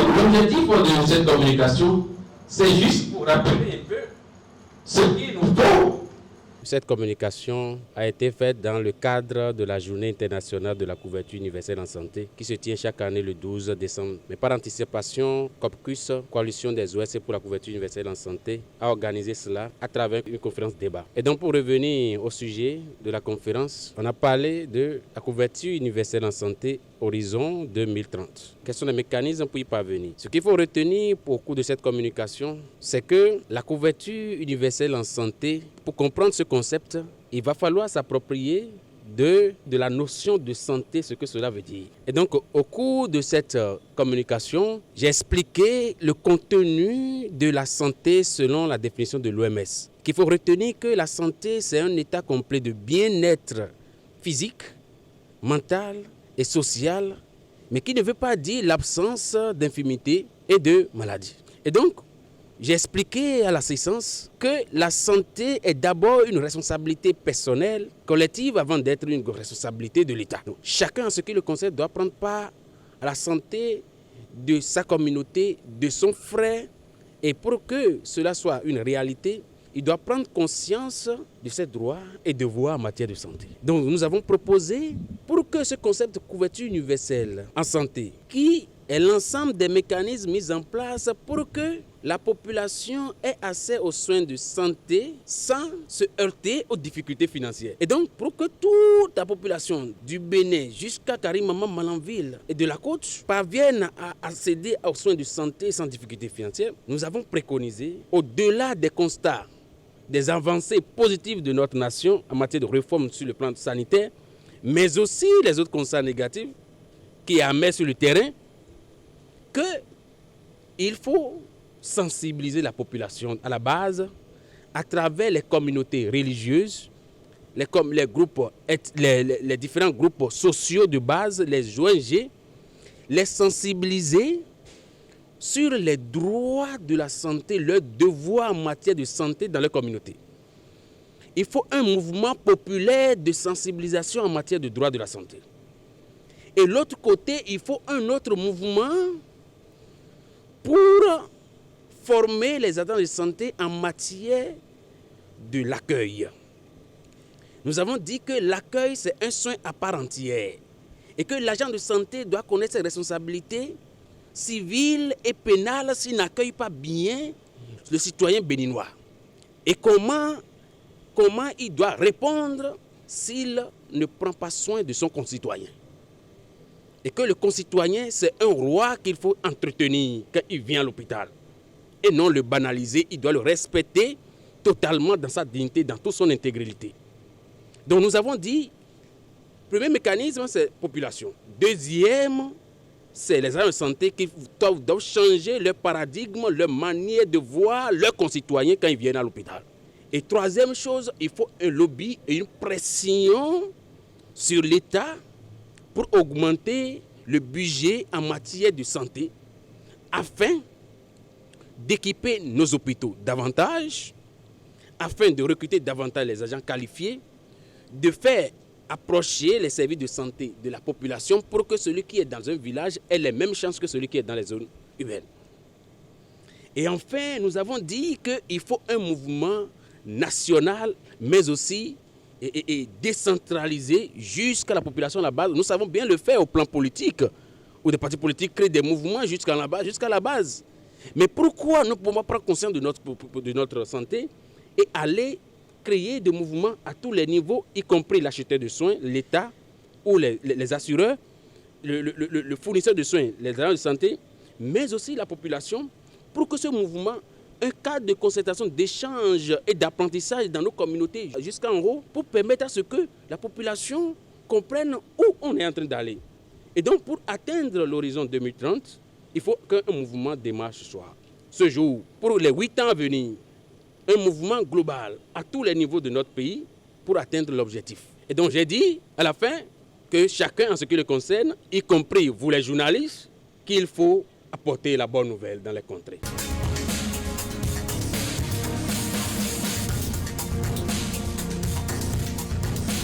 l'objectif de cette communication, c'est juste pour rappeler un peu ce qu'il nous faut. Cette communication a été faite dans le cadre de la Journée internationale de la couverture universelle en santé qui se tient chaque année le 12 décembre. Mais par anticipation, COPCUS, Coalition des OS pour la couverture universelle en santé, a organisé cela à travers une conférence débat. Et donc pour revenir au sujet de la conférence, on a parlé de la couverture universelle en santé horizon 2030. Quels sont les mécanismes pour y parvenir? Ce qu'il faut retenir au cours de cette communication, c'est que la couverture universelle en santé, pour comprendre ce concept, il va falloir s'approprier de la notion de santé, ce que cela veut dire. Et donc, au cours de cette communication, j'ai expliqué le contenu de la santé selon la définition de l'OMS. Qu'il faut retenir que la santé, c'est un état complet de bien-être physique, mental et social, mais qui ne veut pas dire l'absence d'infirmité et de maladie. Et donc, j'ai expliqué à l'assistance que la santé est d'abord une responsabilité personnelle, collective, avant d'être une responsabilité de l'État. Donc, chacun, en ce qui le concerne, doit prendre part à la santé de sa communauté, de son frère. Et pour que cela soit une réalité, il doit prendre conscience de ses droits et devoirs en matière de santé. Donc nous avons proposé, pour que ce concept de couverture universelle en santé, qui est l'ensemble des mécanismes mis en place pour que la population ait accès aux soins de santé sans se heurter aux difficultés financières. Et donc, pour que toute la population du Bénin jusqu'à Karimama Malanville et de la côte parvienne à accéder aux soins de santé sans difficulté financière, nous avons préconisé, au-delà des constats, des avancées positives de notre nation en matière de réforme sur le plan sanitaire, mais aussi les autres constats négatifs qui amènent sur le terrain, qu'il faut sensibiliser la population à la base à travers les communautés religieuses, les différents groupes sociaux de base, les ONG, les sensibiliser sur les droits de la santé, leurs devoirs en matière de santé dans leur communauté. Il faut un mouvement populaire de sensibilisation en matière de droits de la santé. Et de l'autre côté, il faut un autre mouvement pour former les agents de santé en matière de l'accueil. Nous avons dit que l'accueil, c'est un soin à part entière et que l'agent de santé doit connaître ses responsabilités civiles et pénales s'il n'accueille pas bien le citoyen béninois. Et comment il doit répondre s'il ne prend pas soin de son concitoyen. Et que le concitoyen, c'est un roi qu'il faut entretenir quand il vient à l'hôpital. Et non le banaliser, il doit le respecter totalement dans sa dignité, dans toute son intégrité. Donc nous avons dit, premier mécanisme, c'est la population. Deuxième, c'est les agents de santé qui doivent changer leur paradigme, leur manière de voir leurs concitoyens quand ils viennent à l'hôpital. Et troisième chose, il faut un lobby et une pression sur l'État pour augmenter le budget en matière de santé afin d'équiper nos hôpitaux davantage, afin de recruter davantage les agents qualifiés, de faire approcher les services de santé de la population pour que celui qui est dans un village ait les mêmes chances que celui qui est dans les zones urbaines. Et enfin, nous avons dit qu'il faut un mouvement national, mais aussi et décentralisé jusqu'à la population à la base. Nous savons bien le faire au plan politique, où des partis politiques créent des mouvements jusqu'à la base. Mais pourquoi nous ne pouvons pas prendre conscience de notre santé et aller créer des mouvements à tous les niveaux, y compris l'acheteur de soins, l'État ou les assureurs, le fournisseur de soins, les agents de santé, mais aussi la population, pour que ce mouvement, un cadre de concertation, d'échange et d'apprentissage dans nos communautés jusqu'en haut, pour permettre à ce que la population comprenne où on est en train d'aller. Et donc, pour atteindre l'horizon 2030, il faut qu'un mouvement démarche soit ce jour, pour les 8 ans à venir, un mouvement global à tous les niveaux de notre pays pour atteindre l'objectif. Et donc, j'ai dit à la fin que chacun, en ce qui le concerne, y compris vous les journalistes, qu'il faut apporter la bonne nouvelle dans les contrées.